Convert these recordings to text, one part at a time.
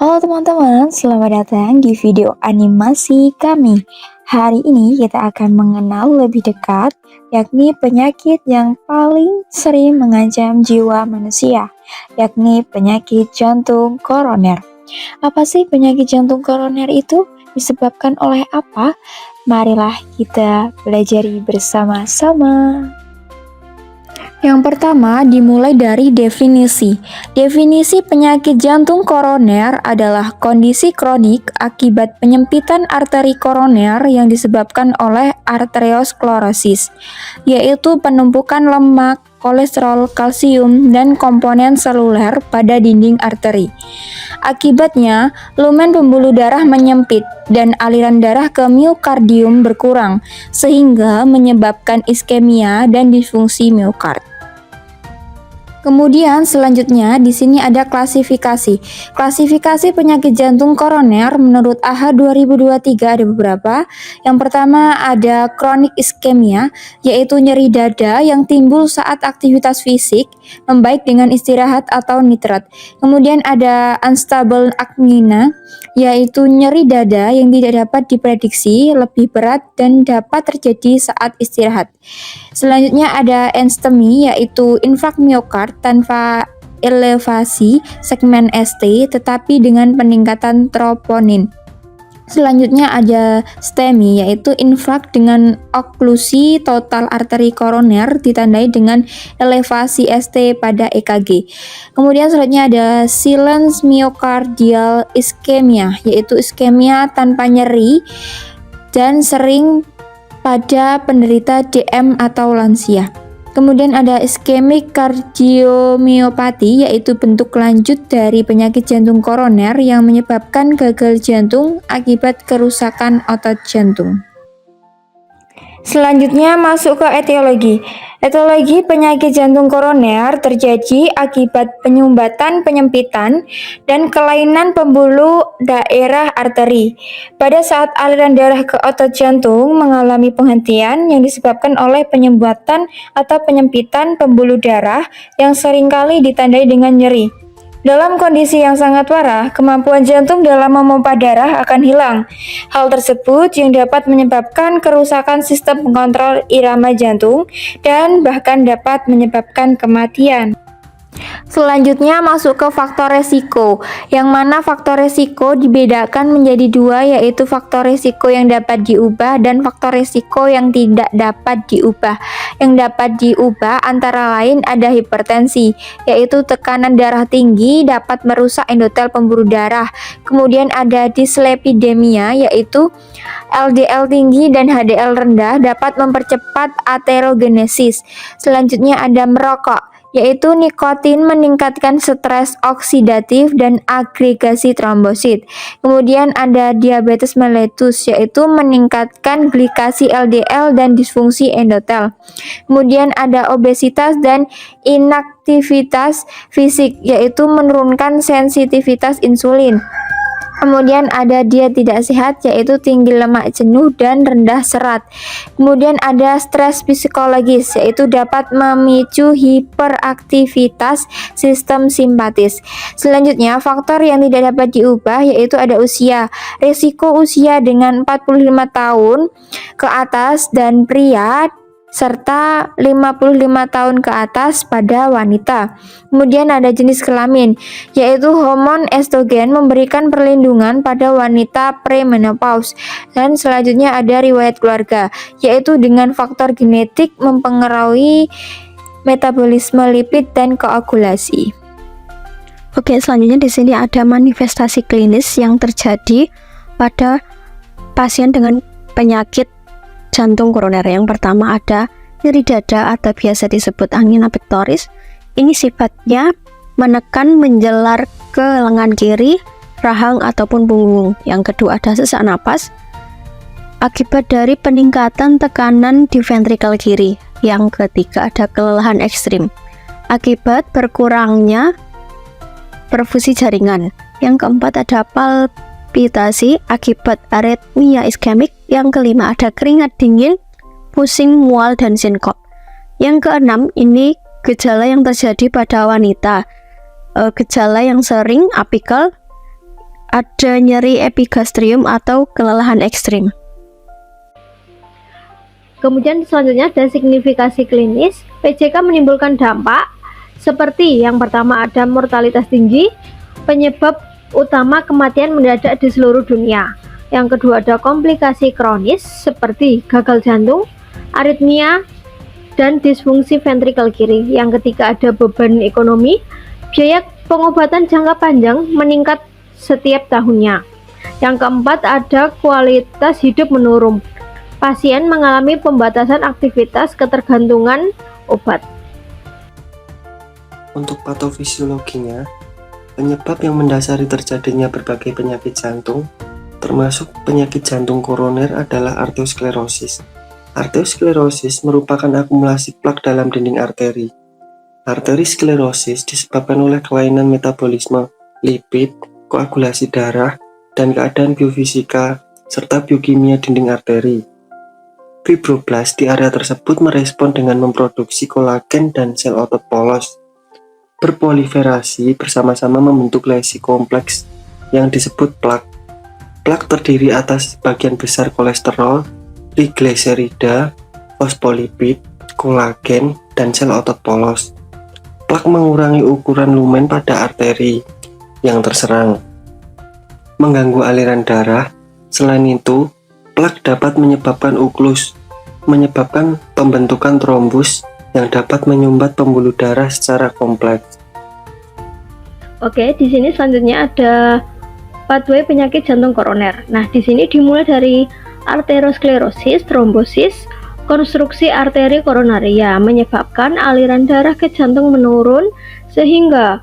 Halo teman-teman, selamat datang di video animasi kami. Hari ini kita akan mengenal lebih dekat, yakni penyakit yang paling sering mengancam jiwa manusia, yakni penyakit jantung koroner. Apa sih penyakit jantung koroner itu? Disebabkan oleh apa? Marilah kita pelajari bersama-sama. Yang pertama dimulai dari definisi. Definisi penyakit jantung koroner adalah kondisi kronik akibat penyempitan arteri koroner yang disebabkan oleh arteriosklerosis, yaitu penumpukan lemak, kolesterol, kalsium, dan komponen seluler pada dinding arteri. Akibatnya, lumen pembuluh darah menyempit dan aliran darah ke miokardium berkurang, sehingga menyebabkan iskemia dan disfungsi miokard. Kemudian selanjutnya di sini ada klasifikasi. Klasifikasi penyakit jantung koroner menurut AHA 2023 ada beberapa. Yang pertama ada kronik iskemia, yaitu nyeri dada yang timbul saat aktivitas fisik, membaik dengan istirahat atau nitrat. Kemudian ada unstable angina, yaitu nyeri dada yang tidak dapat diprediksi, lebih berat dan dapat terjadi saat istirahat. Selanjutnya ada enstemi, yaitu infark miokard tanpa elevasi segmen ST tetapi dengan peningkatan troponin. Selanjutnya ada STEMI, yaitu infark dengan oklusi total arteri koroner ditandai dengan elevasi ST pada EKG. Kemudian selanjutnya ada silent myocardial ischemia, yaitu iskemia tanpa nyeri dan sering pada penderita DM atau lansia. Kemudian ada iskemik kardiomiopati, yaitu bentuk lanjut dari penyakit jantung koroner yang menyebabkan gagal jantung akibat kerusakan otot jantung. Selanjutnya masuk ke etiologi. Etiologi penyakit jantung koroner terjadi akibat penyumbatan, penyempitan, dan kelainan pembuluh daerah arteri. Pada saat aliran darah ke otot jantung mengalami penghentian yang disebabkan oleh penyumbatan atau penyempitan pembuluh darah yang seringkali ditandai dengan nyeri. Dalam kondisi yang sangat parah, kemampuan jantung dalam memompa darah akan hilang. Hal tersebut yang dapat menyebabkan kerusakan sistem pengontrol irama jantung dan bahkan dapat menyebabkan kematian. Selanjutnya masuk ke faktor resiko, yang mana faktor resiko dibedakan menjadi dua, yaitu faktor resiko yang dapat diubah dan faktor resiko yang tidak dapat diubah. Yang dapat diubah antara lain ada hipertensi, yaitu tekanan darah tinggi dapat merusak endotel pembuluh darah. Kemudian ada dislipidemia, yaitu LDL tinggi dan HDL rendah dapat mempercepat aterogenesis. Selanjutnya ada merokok, yaitu nikotin meningkatkan stres oksidatif dan agregasi trombosit. Kemudian ada diabetes mellitus, yaitu meningkatkan glikasi LDL dan disfungsi endotel. Kemudian ada obesitas dan inaktivitas fisik, yaitu menurunkan sensitivitas insulin. Kemudian ada diet tidak sehat, yaitu tinggi lemak jenuh dan rendah serat. Kemudian ada stres psikologis, yaitu dapat memicu hiperaktivitas sistem simpatis. Selanjutnya, faktor yang tidak dapat diubah yaitu ada usia. Risiko usia dengan 45 tahun ke atas dan pria serta 55 tahun ke atas pada wanita. Kemudian ada jenis kelamin, yaitu hormon estrogen memberikan perlindungan pada wanita premenopause. Dan selanjutnya ada riwayat keluarga, yaitu dengan faktor genetik mempengaruhi metabolisme lipid dan koagulasi. Oke, selanjutnya di sini ada manifestasi klinis yang terjadi pada pasien dengan penyakit jantung koroner. Yang pertama ada nyeri dada atau biasa disebut angina pectoris. Ini sifatnya menekan menjelar ke lengan kiri, rahang ataupun punggung. Yang kedua ada sesak napas akibat dari peningkatan tekanan di ventrikel kiri. Yang ketiga ada kelelahan ekstrim akibat berkurangnya perfusi jaringan. Yang keempat ada palpitasi akibat aritmia iskemik. Yang kelima ada keringat dingin, pusing, mual, dan sinkop. Yang keenam ini gejala yang terjadi pada wanita. Gejala yang sering apikal ada nyeri epigastrium atau kelelahan ekstrim. Kemudian selanjutnya ada signifikasi klinis. PJK menimbulkan dampak seperti yang pertama ada mortalitas tinggi, penyebab utama kematian mendadak di seluruh dunia. Yang kedua ada komplikasi kronis seperti gagal jantung, aritmia, dan disfungsi ventrikel kiri. Yang ketiga ada beban ekonomi, biaya pengobatan jangka panjang meningkat setiap tahunnya. Yang keempat ada kualitas hidup menurun. Pasien mengalami pembatasan aktivitas ketergantungan obat. Untuk patofisiologinya, penyebab yang mendasari terjadinya berbagai penyakit jantung, termasuk penyakit jantung koroner adalah arteriosklerosis. Arteriosklerosis merupakan akumulasi plak dalam dinding arteri. Arteriosklerosis disebabkan oleh kelainan metabolisme, lipid, koagulasi darah, dan keadaan biofisika serta biokimia dinding arteri. Fibroblast di area tersebut merespon dengan memproduksi kolagen dan sel otot polos. Berproliferasi bersama-sama membentuk lesi kompleks yang disebut plak. Plak terdiri atas sebagian besar kolesterol, trigliserida, fosfolipid, kolagen, dan sel otot polos. Plak mengurangi ukuran lumen pada arteri yang terserang, mengganggu aliran darah. Selain itu, plak dapat menyebabkan uklus, menyebabkan pembentukan trombus yang dapat menyumbat pembuluh darah secara kompleks. Oke, di sini selanjutnya ada pathway penyakit jantung koroner. Nah, di sini dimulai dari arteriosklerosis, trombosis, konstruksi arteri koronaria menyebabkan aliran darah ke jantung menurun sehingga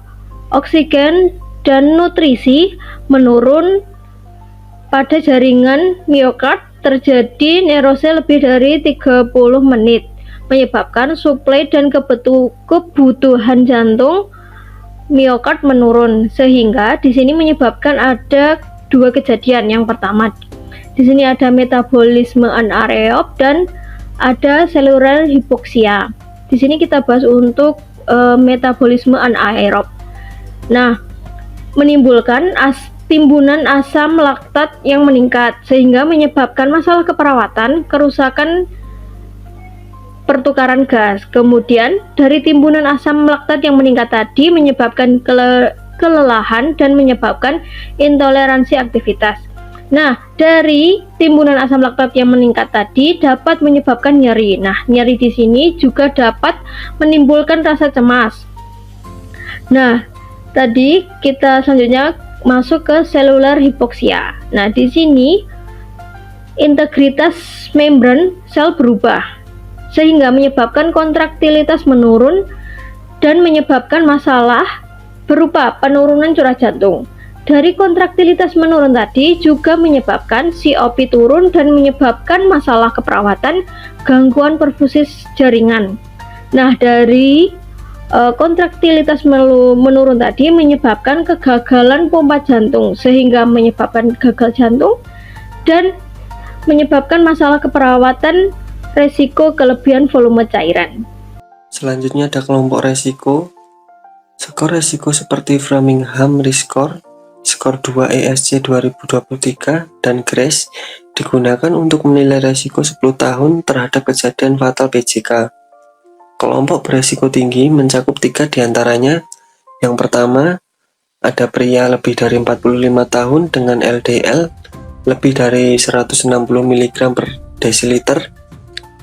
oksigen dan nutrisi menurun pada jaringan miokard, terjadi neurose lebih dari 30 menit, menyebabkan suplai dan kebutuhan jantung miokard menurun, sehingga di sini menyebabkan ada dua kejadian. Yang pertama, di sini ada metabolisme anaerob dan ada seluler hipoksia. Di sini kita bahas untuk metabolisme anaerob. Nah, menimbulkan timbunan asam laktat yang meningkat sehingga menyebabkan masalah keperawatan, kerusakan pertukaran gas. Kemudian dari timbunan asam laktat yang meningkat tadi menyebabkan kelelahan dan menyebabkan intoleransi aktivitas. Nah, dari timbunan asam laktat yang meningkat tadi dapat menyebabkan nyeri. Nah, nyeri di sini juga dapat menimbulkan rasa cemas. Nah, tadi kita selanjutnya masuk ke seluler hipoksia. Nah, di sini integritas membran sel berubah sehingga menyebabkan kontraktilitas menurun dan menyebabkan masalah berupa penurunan curah jantung. Dari kontraktilitas menurun tadi juga menyebabkan COP turun dan menyebabkan masalah keperawatan, gangguan perfusi jaringan. Nah, dari kontraktilitas menurun tadi menyebabkan kegagalan pompa jantung sehingga menyebabkan gagal jantung dan menyebabkan masalah keperawatan, resiko kelebihan volume cairan. Selanjutnya ada kelompok resiko. Skor resiko seperti Framingham Risk Score, skor 2 ESC 2023, dan GRACE digunakan untuk menilai resiko 10 tahun terhadap kejadian fatal PJK. Kelompok beresiko tinggi mencakup 3 diantaranya. Yang pertama, ada pria lebih dari 45 tahun dengan LDL lebih dari 160 mg per desiliter.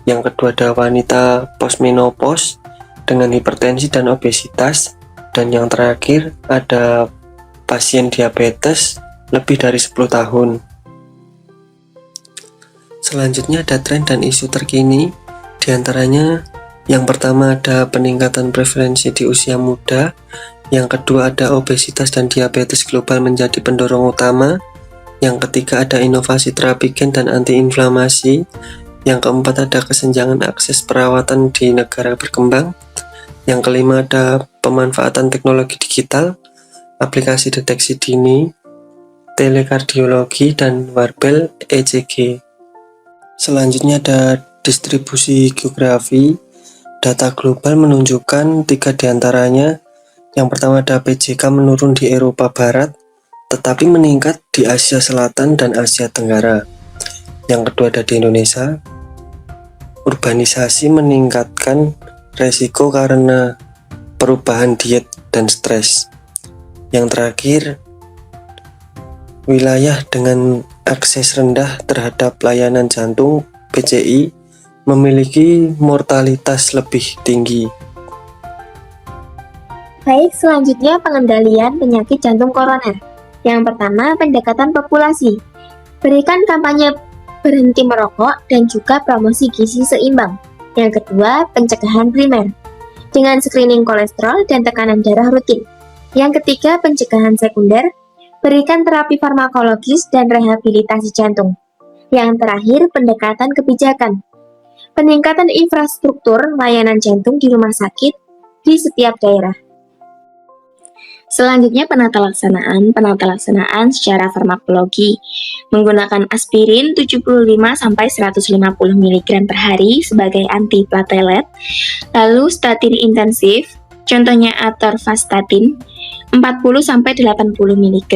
Yang kedua ada wanita postmenopause dengan hipertensi dan obesitas. Dan yang terakhir ada pasien diabetes lebih dari 10 tahun. Selanjutnya ada tren dan isu terkini. Diantaranya yang pertama ada peningkatan prevalensi di usia muda. Yang kedua ada obesitas dan diabetes global menjadi pendorong utama. Yang ketiga ada inovasi terapi gen dan antiinflamasi. Yang keempat ada kesenjangan akses perawatan di negara berkembang. Yang kelima ada pemanfaatan teknologi digital, aplikasi deteksi dini, telekardiologi, dan wearable ECG. Selanjutnya ada distribusi geografi. Data global menunjukkan 3 diantaranya. Yang pertama ada PJK menurun di Eropa Barat, tetapi meningkat di Asia Selatan dan Asia Tenggara. Yang kedua ada di Indonesia. Urbanisasi meningkatkan resiko karena perubahan diet dan stres. Yang terakhir, wilayah dengan akses rendah terhadap layanan jantung (PCI) memiliki mortalitas lebih tinggi. Baik, selanjutnya pengendalian penyakit jantung koroner. Yang pertama, pendekatan populasi. Berikan kampanye berhenti merokok dan juga promosi gizi seimbang. Yang kedua, pencegahan primer dengan screening kolesterol dan tekanan darah rutin. Yang ketiga, pencegahan sekunder, berikan terapi farmakologis dan rehabilitasi jantung. Yang terakhir, pendekatan kebijakan. Peningkatan infrastruktur layanan jantung di rumah sakit di setiap daerah. Selanjutnya penata laksanaan secara farmakologi menggunakan aspirin 75-150 mg per hari sebagai antiplatelet, lalu statin intensif, contohnya atorvastatin 40-80 mg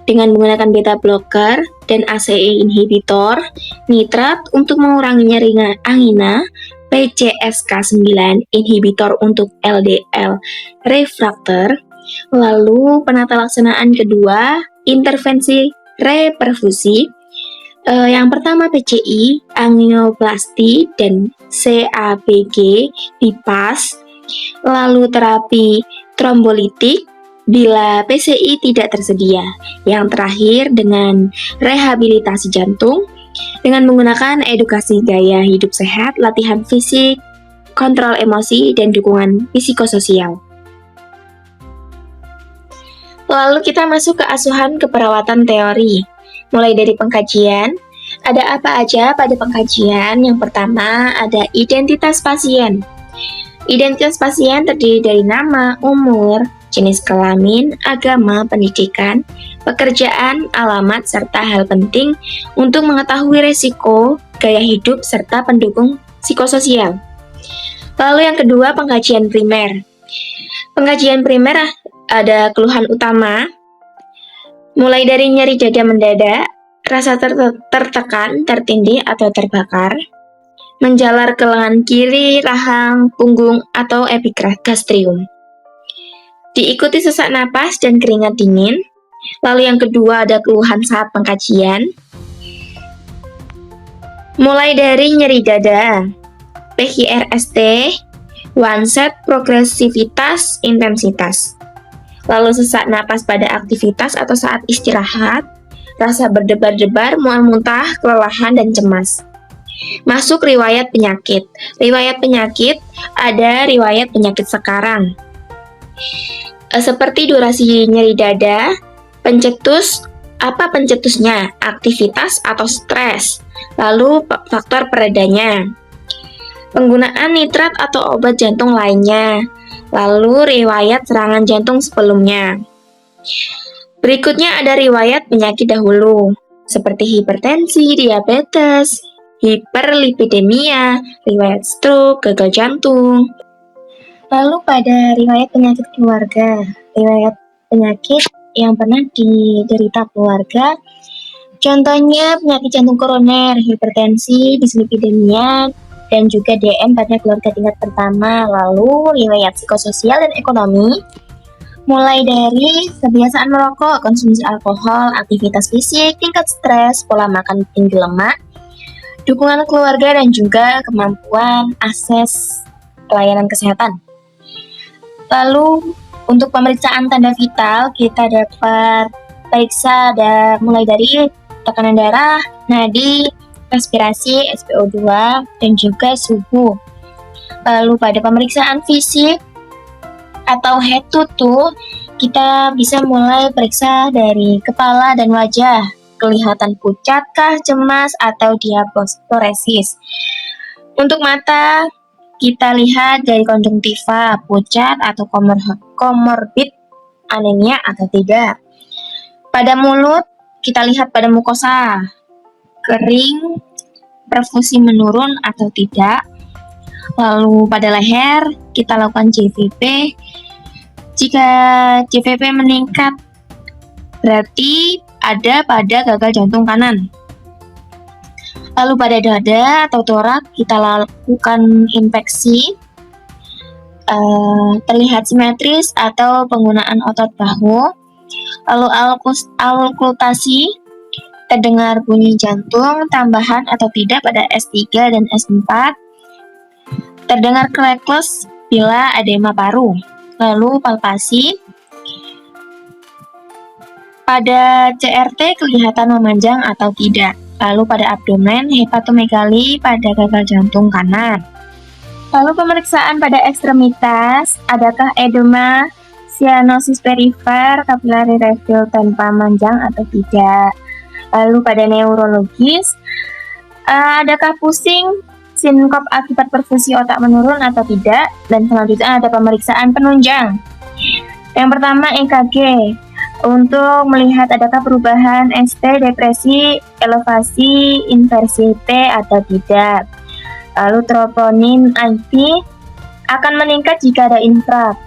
dengan menggunakan beta blocker dan ACE inhibitor, nitrat untuk mengurangi nyeri angina, PCSK9 inhibitor untuk LDL refraktor. Lalu penata laksanaan kedua, intervensi reperfusi. Yang pertama PCI, angioplasti dan CABG bypass. Lalu terapi trombolitik bila PCI tidak tersedia. Yang terakhir dengan rehabilitasi jantung dengan menggunakan edukasi gaya hidup sehat, latihan fisik, kontrol emosi, dan dukungan psikososial. Lalu kita masuk ke asuhan keperawatan teori. Mulai dari pengkajian, ada apa aja pada pengkajian? Yang pertama ada identitas pasien. Identitas pasien terdiri dari nama, umur, jenis kelamin, agama, pendidikan, pekerjaan, alamat, serta hal penting untuk mengetahui resiko, gaya hidup, serta pendukung psikososial. Lalu yang kedua, pengkajian primer. Pengkajian primer ada keluhan utama, mulai dari nyeri dada mendadak, rasa tertekan, tertindih, atau terbakar, menjalar ke lengan kiri, rahang, punggung, atau epigastrium. Diikuti sesak napas dan keringat dingin. Lalu yang kedua ada keluhan saat pengkajian, mulai dari nyeri dada, PHRST, onset, progresivitas, intensitas. Lalu sesak napas pada aktivitas atau saat istirahat, rasa berdebar-debar, mual muntah, kelelahan, dan cemas. Masuk riwayat penyakit. Riwayat penyakit ada riwayat penyakit sekarang. Seperti durasi nyeri dada, pencetus, apa pencetusnya? Aktivitas atau stres. Lalu faktor peredanya. Penggunaan nitrat atau obat jantung lainnya. Lalu riwayat serangan jantung sebelumnya. Berikutnya ada riwayat penyakit dahulu, seperti hipertensi, diabetes, hiperlipidemia, riwayat stroke, gagal jantung. Lalu pada riwayat penyakit keluarga, riwayat penyakit yang pernah diderita keluarga, contohnya penyakit jantung koroner, hipertensi, dislipidemia, dan juga DM pada keluarga tingkat pertama. Lalu riwayat psikososial dan ekonomi, mulai dari kebiasaan merokok, konsumsi alkohol, aktivitas fisik, tingkat stres, pola makan tinggi lemak, dukungan keluarga, dan juga kemampuan akses pelayanan kesehatan. Lalu untuk pemeriksaan tanda vital, kita dapat periksa mulai dari tekanan darah, nadi, respirasi, SpO2, dan juga suhu. Lalu pada pemeriksaan fisik atau head to toe, kita bisa mulai periksa dari kepala dan wajah, kelihatan pucatkah, cemas, atau diapostoresis. Untuk mata, kita lihat dari konjungtiva, pucat atau komorbid anemia atau tidak. Pada mulut, kita lihat pada mukosa, kering, perfusi menurun atau tidak. Lalu pada leher, kita lakukan JVP. Jika JVP meningkat berarti ada pada gagal jantung kanan. Lalu pada dada atau torak kita lakukan infeksi, terlihat simetris atau penggunaan otot bahu. Lalu auskultasi, terdengar bunyi jantung tambahan atau tidak pada S3 dan S4. Terdengar klekles bila edema paru. Lalu palpasi, pada CRT kelihatan memanjang atau tidak. Lalu pada abdomen, hepatomegali pada gagal jantung kanan. Lalu pemeriksaan pada ekstremitas, adakah edema, cyanosis perifer, kapilari refill tanpa manjang atau tidak. Lalu pada neurologis, adakah pusing, sinkop akibat perfusi otak menurun atau tidak. Dan selanjutnya ada pemeriksaan penunjang. Yang pertama EKG, untuk melihat adakah perubahan ST, depresi, elevasi, inversi T atau tidak. Lalu troponin IP akan meningkat jika ada infrak.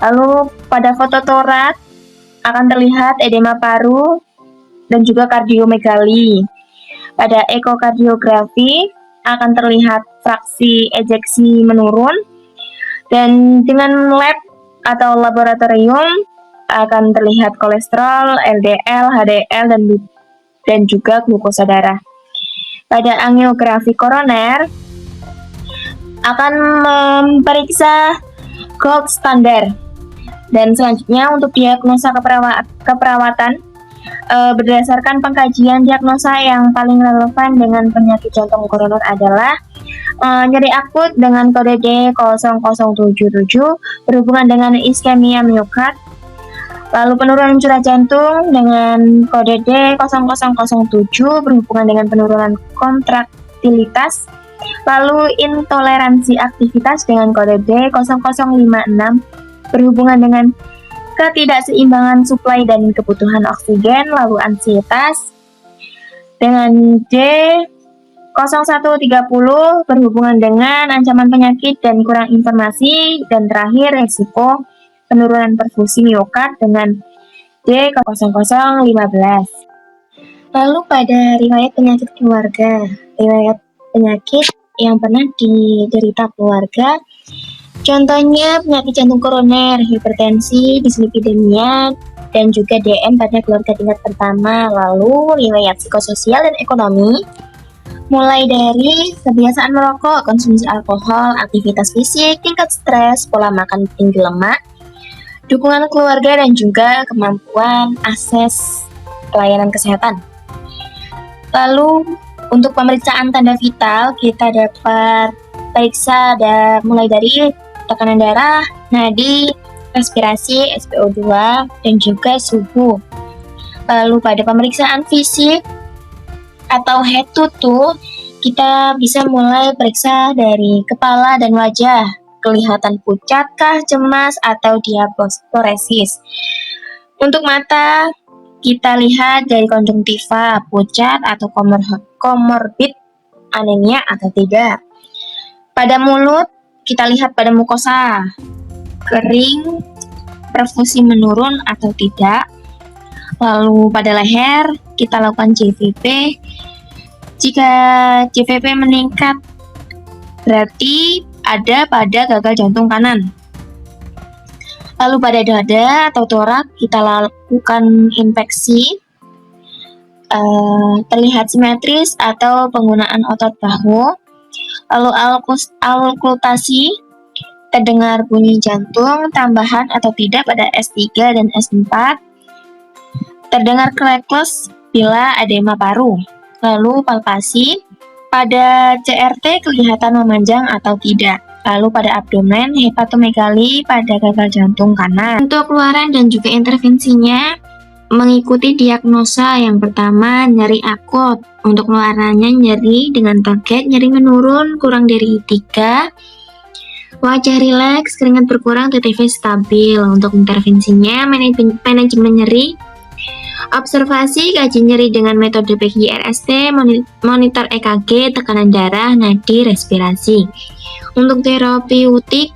Lalu pada foto torak akan terlihat edema paru dan juga kardiomegali. Pada ekokardiografi akan terlihat fraksi ejeksi menurun, dan dengan lab atau laboratorium akan terlihat kolesterol, LDL, HDL, dan juga glukosa darah. Pada angiografi koroner akan memeriksa gold standard. Dan selanjutnya untuk diagnosa keperawatan, berdasarkan pengkajian diagnosa yang paling relevan dengan penyakit jantung koroner adalah nyeri akut dengan kode D0077 berhubungan dengan iskemia miokard. Lalu penurunan curah jantung dengan kode D0007 berhubungan dengan penurunan kontraktilitas. Lalu intoleransi aktivitas dengan kode D0056 berhubungan dengan ketidakseimbangan suplai dan kebutuhan oksigen. Lalu ansietas dengan D0130 berhubungan dengan ancaman penyakit dan kurang informasi. Dan terakhir resiko penurunan perfusi miokard dengan D0015. Lalu pada riwayat penyakit keluarga, riwayat penyakit yang pernah diderita keluarga, contohnya penyakit jantung koroner, hipertensi, dislipidemia, dan juga DM pada keluarga tingkat pertama. Lalu riwayat psikososial dan ekonomi, mulai dari kebiasaan merokok, konsumsi alkohol, aktivitas fisik, tingkat stres, pola makan tinggi lemak, dukungan keluarga, dan juga kemampuan akses pelayanan kesehatan. Lalu untuk pemeriksaan tanda vital kita dapat periksa mulai dari tekanan darah, nadi, respirasi, SpO2, dan juga suhu. Lalu pada pemeriksaan fisik atau head to toe kita bisa mulai periksa dari kepala dan wajah. Kelihatan pucatkah, cemas, atau diaphoresis. Untuk mata, kita lihat dari konjungtiva, pucat atau komorbid anemia atau tidak. Pada mulut, kita lihat pada mukosa, kering, perfusi menurun atau tidak. Lalu pada leher, kita lakukan JVP. Jika JVP meningkat, berarti ada pada gagal jantung kanan. Lalu pada dada atau torak kita lakukan infeksi, terlihat simetris atau penggunaan otot bahu. Lalu auskultasi, terdengar bunyi jantung tambahan atau tidak pada S3 dan S4. Terdengar klekles bila edema paru. Lalu palpasi, pada CRT kelihatan memanjang atau tidak. Lalu pada abdomen, hepatomegali pada gagal jantung kanan. Untuk keluaran dan juga intervensinya, mengikuti diagnosa yang pertama nyeri akut. Untuk keluarannya nyeri dengan target nyeri menurun kurang dari 3. Wajah rileks, keringat berkurang, TTV stabil. Untuk intervensinya, manajemen nyeri, observasi, kaji nyeri dengan metode PGRST, monitor EKG, tekanan darah, nadi, respirasi. Untuk terapeutik,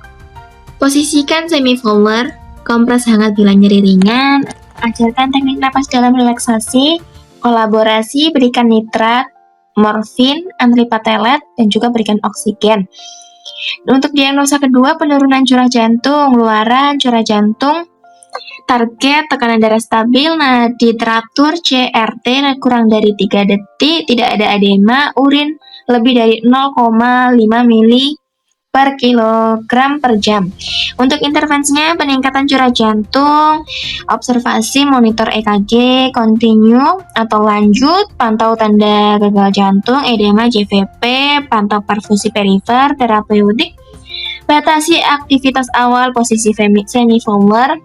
posisikan semi-volar, kompres hangat bila nyeri ringan, ajarkan teknik napas dalam relaksasi, kolaborasi, berikan nitrat, morfin, antripatelet, dan juga berikan oksigen. Untuk diagnosa kedua, penurunan curah jantung, luaran curah jantung, target tekanan darah stabil, nadi teratur, CRT kurang dari 3 detik, tidak ada edema, urin lebih dari 0,5 mili per kilogram per jam. Untuk intervensinya, peningkatan curah jantung, observasi monitor EKG, kontinu atau lanjut, pantau tanda gagal jantung, edema, JVP, pantau perfusi perifer, terapeutik, batasi aktivitas awal, posisi semi-forward,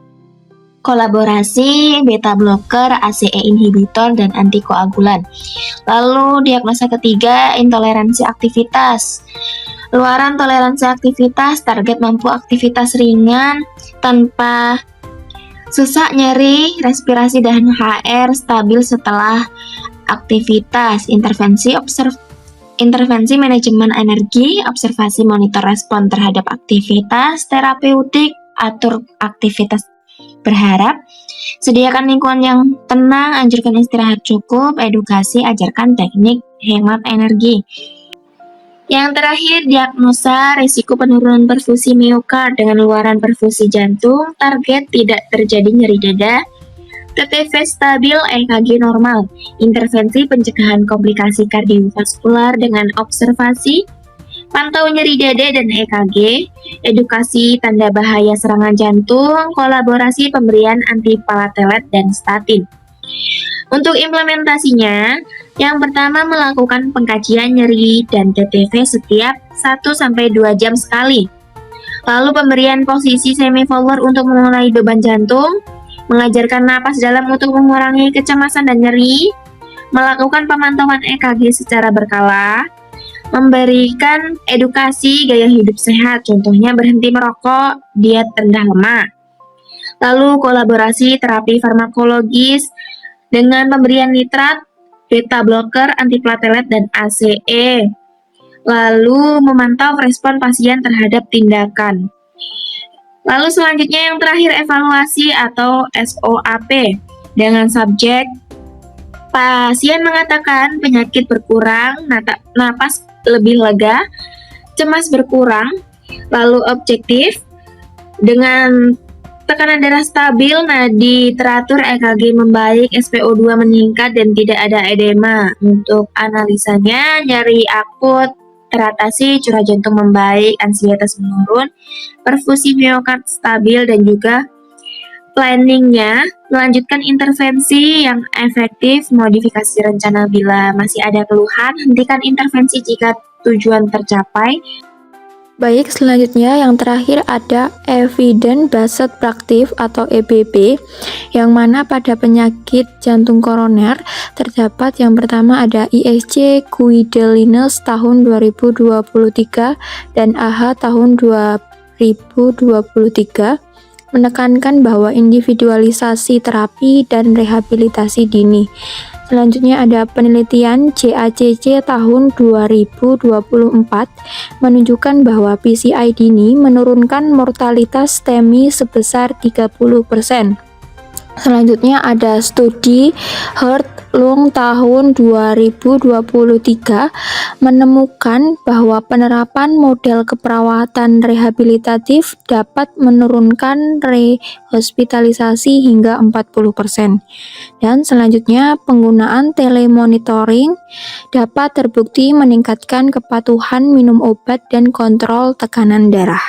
kolaborasi, beta blocker, ACE inhibitor, dan antikoagulan. Lalu diagnosa ketiga, intoleransi aktivitas. Luaran toleransi aktivitas, target mampu aktivitas ringan tanpa sesak, nyeri, respirasi, dan HR stabil setelah aktivitas. Intervensi manajemen energi, observasi monitor respon terhadap aktivitas, terapeutik, atur aktivitas berharap, sediakan lingkungan yang tenang, anjurkan istirahat cukup, edukasi, ajarkan teknik hemat energi. Yang terakhir, diagnosa risiko penurunan perfusi miokard dengan luaran perfusi jantung, target tidak terjadi nyeri dada, TTV stabil, EKG normal, intervensi pencegahan komplikasi kardiovaskular dengan observasi, pantau nyeri dada dan EKG, edukasi tanda bahaya serangan jantung, kolaborasi pemberian antiplatelet dan statin. Untuk implementasinya, yang pertama melakukan pengkajian nyeri dan TTV setiap 1-2 jam sekali. Lalu pemberian posisi semi-forward untuk mengurangi beban jantung, mengajarkan napas dalam untuk mengurangi kecemasan dan nyeri, melakukan pemantauan EKG secara berkala, memberikan edukasi gaya hidup sehat, contohnya berhenti merokok, diet rendah lemak. Lalu kolaborasi terapi farmakologis dengan pemberian nitrat, beta blocker, antiplatelet, dan ACE. Lalu memantau respon pasien terhadap tindakan. Lalu selanjutnya yang terakhir, evaluasi atau SOAP dengan subjek pasien mengatakan penyakit berkurang, napas lebih lega, cemas berkurang, lalu objektif dengan tekanan darah stabil, nadi teratur, EKG membaik, SpO2 meningkat, dan tidak ada edema. Untuk analisanya, nyeri akut teratasi, curah jantung membaik, ansietas menurun, perfusi miokard stabil, dan juga planningnya melanjutkan intervensi yang efektif, modifikasi rencana bila masih ada keluhan, hentikan intervensi jika tujuan tercapai. Baik, selanjutnya yang terakhir ada Evidence Based Practice atau EBP, yang mana pada penyakit jantung koroner terdapat yang pertama ada ISC Guidelines tahun 2023 dan AHA tahun 2023, menekankan bahwa individualisasi terapi dan rehabilitasi dini. Selanjutnya ada penelitian JACC tahun 2024 menunjukkan bahwa PCI dini menurunkan mortalitas STEMI sebesar 30%. Selanjutnya ada studi Heart Lung tahun 2023 menemukan bahwa penerapan model keperawatan rehabilitatif dapat menurunkan rehospitalisasi hingga 40%. Dan selanjutnya penggunaan telemonitoring dapat terbukti meningkatkan kepatuhan minum obat dan kontrol tekanan darah.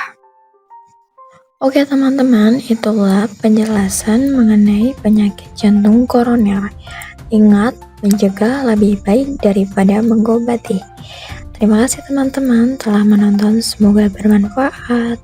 Oke teman-teman, itulah penjelasan mengenai penyakit jantung koroner. Ingat, mencegah lebih baik daripada mengobati. Terima kasih teman-teman telah menonton, semoga bermanfaat.